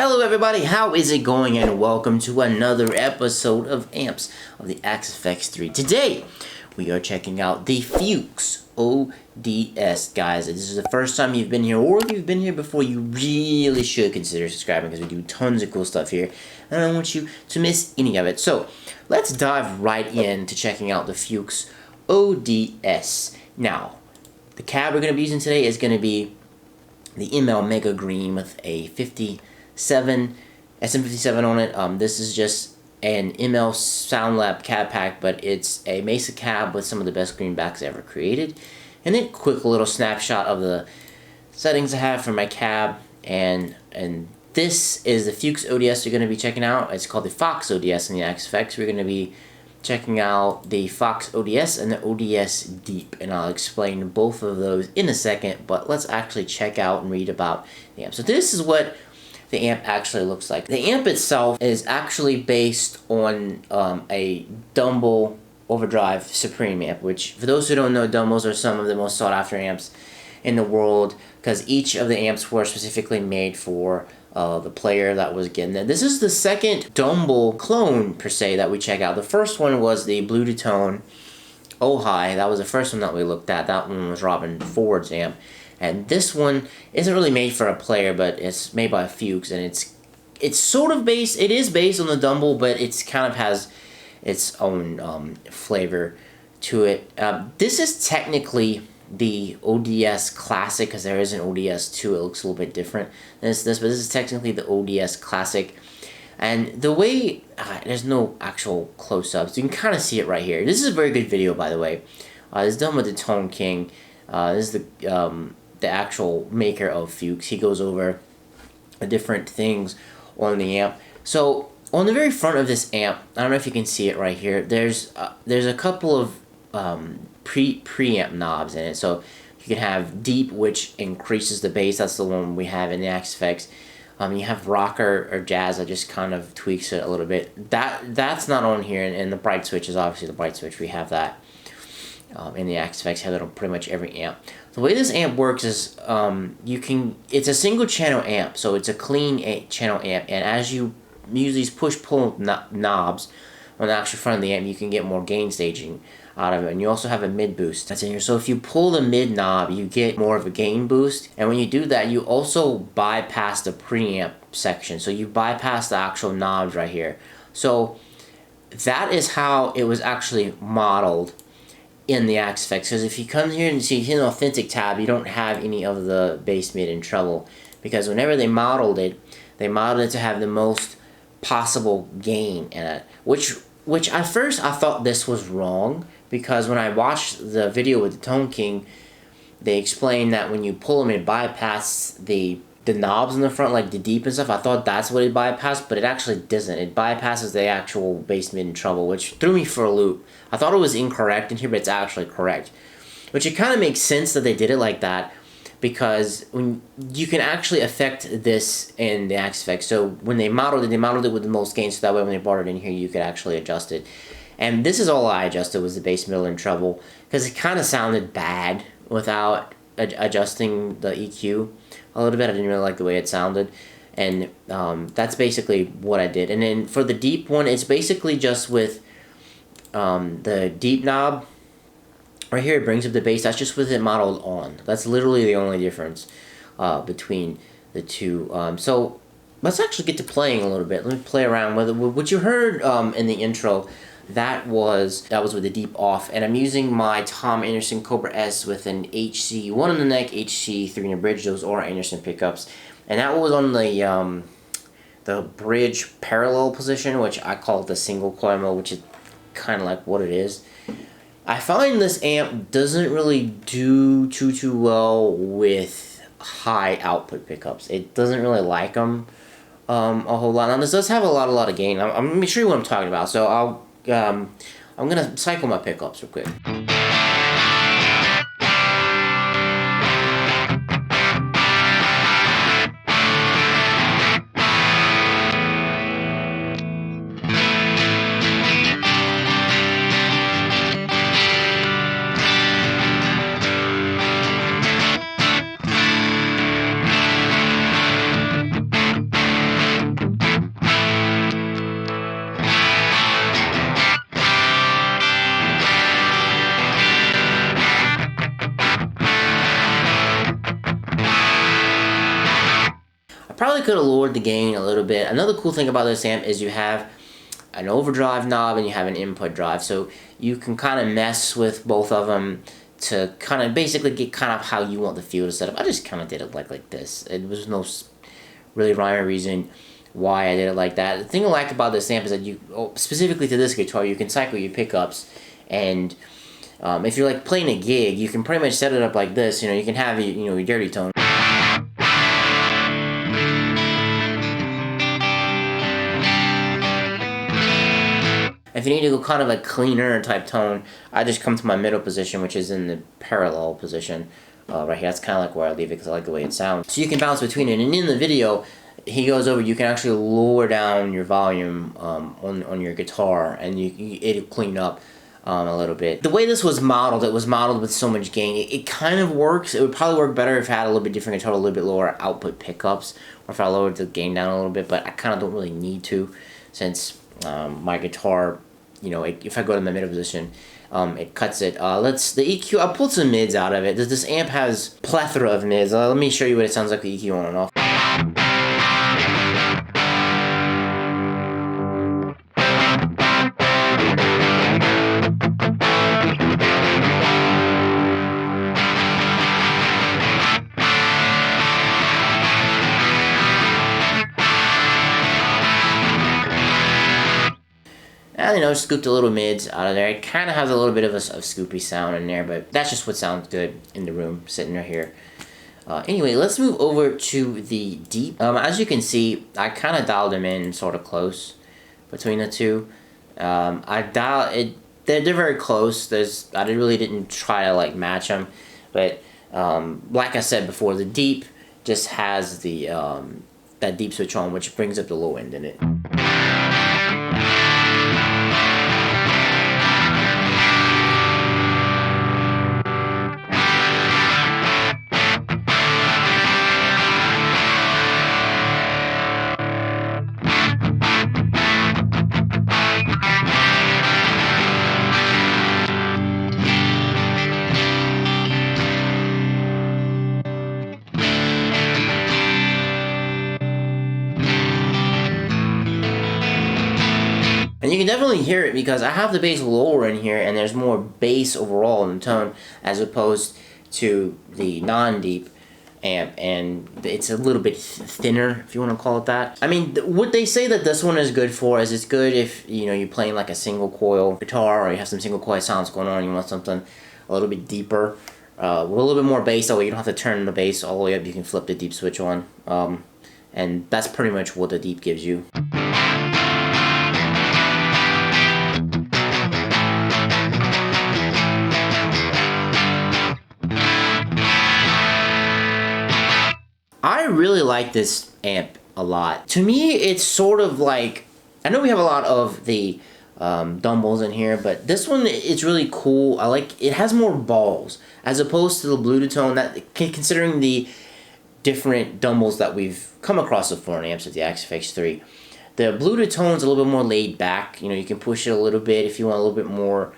Hello everybody, how is it going? And welcome to another episode of Amps of the Axe-Fx3. Today, we are checking out the Fuchs ODS, guys. If this is the first time you've been here, or if you've been here before, you really should consider subscribing because we do tons of cool stuff here, and I don't want you to miss any of it. So, let's dive right into checking out the Fuchs ODS. Now, the cab we're going to be using today is going to be the ML Mega Green with a SM57 on it. This is just an ML SoundLab cab pack, but it's a Mesa cab with some of the best greenbacks ever created. And then quick little snapshot of the settings I have for my cab, and this is the Fuchs ODS we're going to be checking out. It's called the Fuchs ODS in the Axe-Fx. We're going to be checking out the Fuchs ODS and the ODS Deep, and I'll explain both of those in a second, but let's actually check out and read about the amp. So this is what the amp actually looks like. The amp itself is actually based on a Dumble Overdrive Supreme amp, which, for those who don't know, Dumbles are some of the most sought after amps in the world because each of the amps were specifically made for the player that was getting it. This is the second Dumble clone, per se, that we check out. The first one was the Blue to Tone Oh-Hi. That was the first one that we looked at. That one was Robin Ford's amp. And this one isn't really made for a player, but it's made by Fuchs, and it's sort of based, it is based on the Dumble, but it's kind of has its own flavor to it. This is technically the ODS Classic, because there is an ODS 2. It looks a little bit different than this, but this is technically the ODS Classic. And the way, there's no actual close-ups. You can kind of see it right here. This is a very good video, by the way. It's done with the Tone King. This is the actual maker of Fuchs. He goes over the different things on the amp. So on the very front of this amp, I don't know if you can see it right here, there's a couple of preamp knobs in it. So you can have Deep, which increases the bass. That's the one we have in the Axe-Fx. You have Rocker or Jazz that just kind of tweaks it a little bit. That's not on here, and the Bright Switch is obviously the Bright Switch. We have that in the Axe-Fx. Have it on pretty much every amp. The way this amp works is it's a single channel amp, so it's a clean channel amp, and as you use these push-pull knobs on the actual front of the amp, you can get more gain staging out of it. And you also have a mid boost that's in here. So if you pull the mid knob, you get more of a gain boost. And when you do that, you also bypass the preamp section. So you bypass the actual knobs right here. So that is how it was actually modeled in the Axe-Fx. Because if you come here and see an authentic tab, you don't have any of the bass, mid, and treble. Because whenever they modeled it to have the most possible gain in it. Which at first I thought this was wrong, because when I watched the video with the Tone King, they explained that when you pull them, it bypasses the knobs in the front, like the Deep and stuff. I thought that's what it bypassed, but it actually doesn't. It bypasses the actual bass, mid, and treble, which threw me for a loop. I thought it was incorrect in here, but it's actually correct. Which it kind of makes sense that they did it like that, because when you can actually affect this in the Axe-Fx. So when they modeled it with the most gain, so that way when they brought it in here, you could actually adjust it. And this is all I adjusted, was the bass, middle, and treble, because it kind of sounded bad without adjusting the EQ a little bit. I didn't really like the way it sounded, and that's basically what I did. And then for the Deep one, it's basically just with the Deep knob. Right here, it brings up the bass. That's just with it modeled on. That's literally the only difference between the two. So let's actually get to playing a little bit. Let me play around with it. What you heard in the intro, that was with the Deep off, and I'm using my Tom Anderson Cobra S with an HC1 on the neck, HC3 in the bridge. Those are Anderson pickups, and that was on the bridge parallel position, which I call the single coil mode, which is kind of like what it is. I find this amp doesn't really do too well with high output pickups. It doesn't really like them a whole lot. Now this does have a lot of gain. I'm gonna show you what I'm talking about. So I'm gonna cycle my pickups real quick. probably could have lowered the gain a little bit. Another cool thing about this amp is you have an overdrive knob and you have an input drive, so you can kind of mess with both of them to kind of basically get kind of how you want the feel to set up. I just kind of did it like this. It was no really rhyme or reason why I did it like that. The thing I like about this amp is that you, specifically to this guitar, you can cycle your pickups, and if you're like playing a gig, you can pretty much set it up like this. You know, you can have your dirty tone. If you need to go kind of a cleaner type tone, I just come to my middle position, which is in the parallel position right here. That's kind of like where I leave it because I like the way it sounds. So you can bounce between it, and in the video, he goes over, you can actually lower down your volume on your guitar, and it'll clean up a little bit. The way this was modeled, it was modeled with so much gain. It kind of works. It would probably work better if I had a little bit different guitar, a little bit lower output pickups, or if I lowered the gain down a little bit, but I kind of don't really need to, since my guitar, if I go to the middle position, it cuts it. The EQ, I pulled some mids out of it. This amp has plethora of mids. Let me show you what it sounds like with EQ on and off. And, scooped a little mids out of there. It kind of has a little bit of a scoopy sound in there, but that's just what sounds good in the room, sitting right here. Anyway, let's move over to the deep. As you can see, I kind of dialed them in sort of close between the two. They're very close. I really didn't try to like match them, but like I said before, the deep just has the that deep switch on, which brings up the low end in it. And you can definitely hear it because I have the bass lower in here, and there's more bass overall in the tone as opposed to the non-deep amp, and it's a little bit thinner, if you want to call it that. I mean, what they say that this one is good for is it's good if you're playing like a single coil guitar, or you have some single coil sounds going on, you want something a little bit deeper, with a little bit more bass, that way you don't have to turn the bass all the way up. You can flip the deep switch on, and that's pretty much what the deep gives you. I really like this amp a lot. To me, it's sort of like, I know we have a lot of the dumbbells in here, but this one is really cool. I like it has more balls as opposed to the Bluetooth, that considering the different dumbbells that we've come across before in amps with the XFX3. The Bluetooth tone's a little bit more laid back. You can push it a little bit if you want a little bit more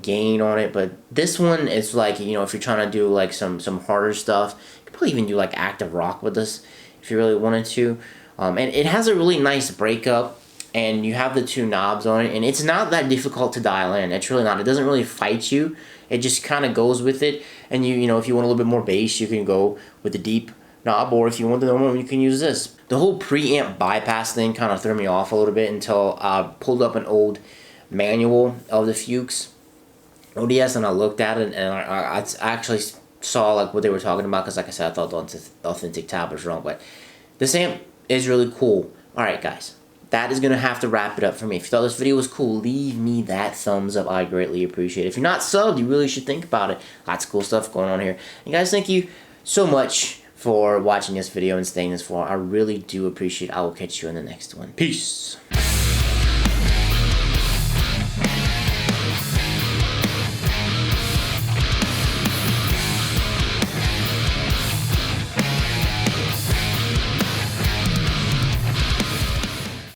gain on it, but this one is like, if you're trying to do like some harder stuff, you could probably even do like active rock with this if you really wanted to. And it has a really nice breakup, and you have the two knobs on it, and it's not that difficult to dial in. It's really not. It doesn't really fight you. It just kind of goes with it. And if you want a little bit more bass, you can go with the deep knob, or if you want the normal one, you can use this. The whole preamp bypass thing kind of threw me off a little bit until I pulled up an old manual of the Fuchs ODS, and I looked at it, and I actually saw like what they were talking about, because like I said, I thought the authentic tab was wrong, but this amp is really cool. Alright guys, that is going to have to wrap it up for me. If you thought this video was cool, leave me that thumbs up. I greatly appreciate it. If you're not subbed, you really should think about it. Lots of cool stuff going on here. And guys, thank you so much for watching this video and staying this far. I really do appreciate it. I will catch you in the next one. Peace.